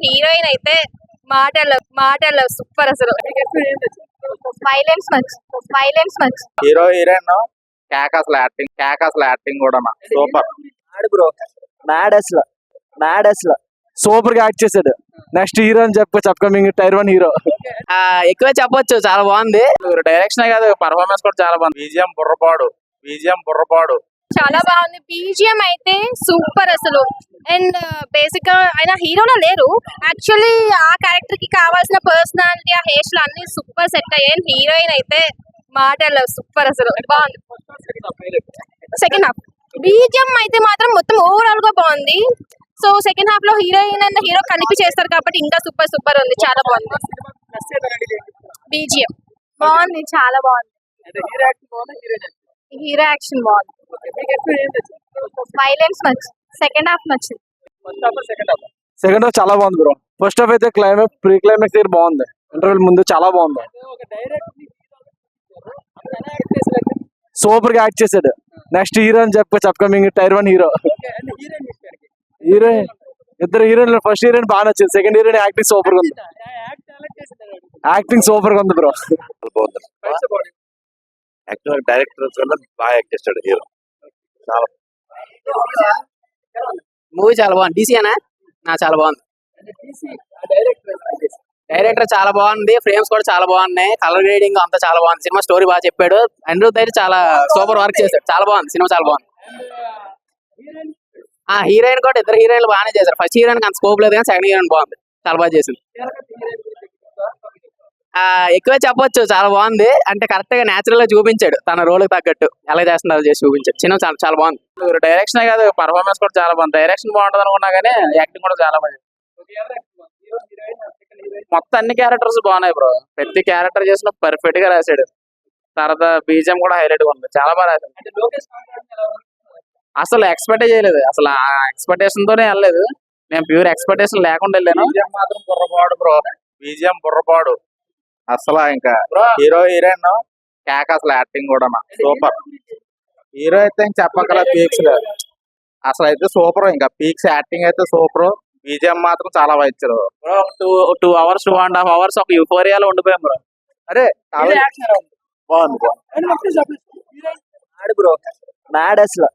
Heroine అయితే మాటల super అసలు. వైలెన్స్ మంచి. హీరో హీరోయిన్ కేక అసలు యాక్టింగ్ కూడా సూపర్. బ్రో మ్యాడ్ అసలు సూపర్ గా యాక్ట్ చేశాడు. నెక్స్ట్ హీరో అని చెప్పొచ్చు, అప్కమింగ్ టైర్ 1 హీరో. ఎక్కువ చెప్పొచ్చు, చాలా బాగుంది. డైరెక్షన్ కాదు, పర్ఫార్మెన్స్ కూడా చాలా బాగుంది. బీజిఎం బుర్రపాడు చాలా బాగుంది. బీజిఎం అయితే సూపర్ అసలు. అండ్ బేసిక్ గా ఆయన హీరోలో లేరు, యాక్చువల్లీ ఆ క్యారెక్టర్ కి కావాల్సిన పర్సనాలిటీ, ఆ హెయిర్స్ అన్ని సూపర్ సెట్ అయ్యాయి. హీరోయిన్ అయితే మాటలు సూపర్ అసలు బాగుంది. సెకండ్ హాఫ్ బీజిఎం అయితే మాత్రం మొత్తం ఓవరాల్ గా బాగుంది. సో సెకండ్ హాఫ్ లో హీరోయిన్ అండ్ హీరో కలిపి చేస్తారు కాబట్టి ఇంకా సూపర్ ఉంది, చాలా బాగుంది. బీజిఎం బాగుంది, చాలా బాగుంది. హీరో యాక్షన్ బాగుంది. వైలెన్స్ మంచి. సెకండ్ హాఫ్ నచ్చింది. సెకండ్ హాఫ్ చాలా బాగుంది బ్రో. ఫస్ట్ హాఫ్ అయితే ప్రీ క్లైమాక్స్ దగ్గర బాగుంది, ఇంటర్వెల్ ముందు చాలా బాగుంది. సూపర్ గా యాక్ట్ చేశాడు. నెక్స్ట్ హీరో అని చెప్పొచ్చు, అప్కమింగ్ టైర్ 1 హీరో. ఇద్దరు హీరోయిన్, ఫస్ట్ హీరోయిన్ బాగా నచ్చింది, సెకండ్ హీరోయిన్ యాక్టింగ్ సూపర్ గా ఉంది. బ్రో. డైరెక్టర్ బాగా యాక్ట్ చేస్తాడు హీరో. చాలా మూవీ చాలా బాగుంది. డీసీ అనా చాలా బాగుంది. డైరెక్టర్ చాలా బాగుంది, ఫ్రేమ్స్ కూడా చాలా బాగున్నాయి, కలర్ గ్రేడింగ్ అంతా చాలా బాగుంది. సినిమా స్టోరీ బాగా చెప్పాడు. అనిరుద్ధ్ అయితే చాలా సూపర్ వర్క్ చేశాడు, చాలా బాగుంది సినిమా, చాలా బాగుంది. హీరోయిన్ కూడా ఇద్దరు హీరోయిన్లు బాగానే చేశారు. ఫస్ట్ హీరోయిన్ అంత స్కోప్ లేదు కానీ సెకండ్ హీరోయిన్ బాగుంది, చాలా బాగా చేసింది. ఎక్కువ చెప్పొచ్చు, చాలా బాగుంది. అంటే కరెక్ట్ గా నేచురల్ గా చూపించాడు, తన రోల్ కి తగ్గట్టు ఎలా చేస్తున్నారు చేసి చూపించాడు. సినిమా చాలా బాగుంది. డైరెక్షన్ కాదు, పర్ఫార్మెన్స్ కూడా చాలా బాగుంది. డైరెక్షన్ బాగుంటుంది అనుకున్నా కానీ యాక్టింగ్ కూడా చాలా బాగుంది. మొత్తం అన్ని క్యారెక్టర్స్ బాగున్నాయి బ్రో. ప్రతి క్యారెక్టర్ చేసిన పర్ఫెక్ట్ గా రాశాడు. తర్వాత బీజిఎం కూడా హైలైట్ గా ఉంది, చాలా బాగా రాశాడు. అసలు ఎక్స్పెక్ట్ చేయలేదు, అసలు ఆ ఎక్స్పెక్టేషన్ తోనే వెళ్ళలేదు. నేను ప్యూర్ ఎక్స్పెక్టేషన్ లేకుండా వెళ్ళాను. మాత్రం బుర్రపాడు అసలు ఇంకా హీరో హీరోయిన్ కేక అసలు యాక్టింగ్ కూడా సూపర్. హీరో అయితే ఇంక చెప్పగల పీక్స్ అసలు అయితే సూపర్. ఇంకా పీక్స్ యాక్టింగ్ అయితే సూపర్. బీజిఎం మాత్రం చాలా వచ్చారు. 2 hours 2.5 hours ఒక యూఫోరియాలో ఉండిపోయాం బ్రో. అరే బాగుంది బ్రో. మ్యాడ్ అసలు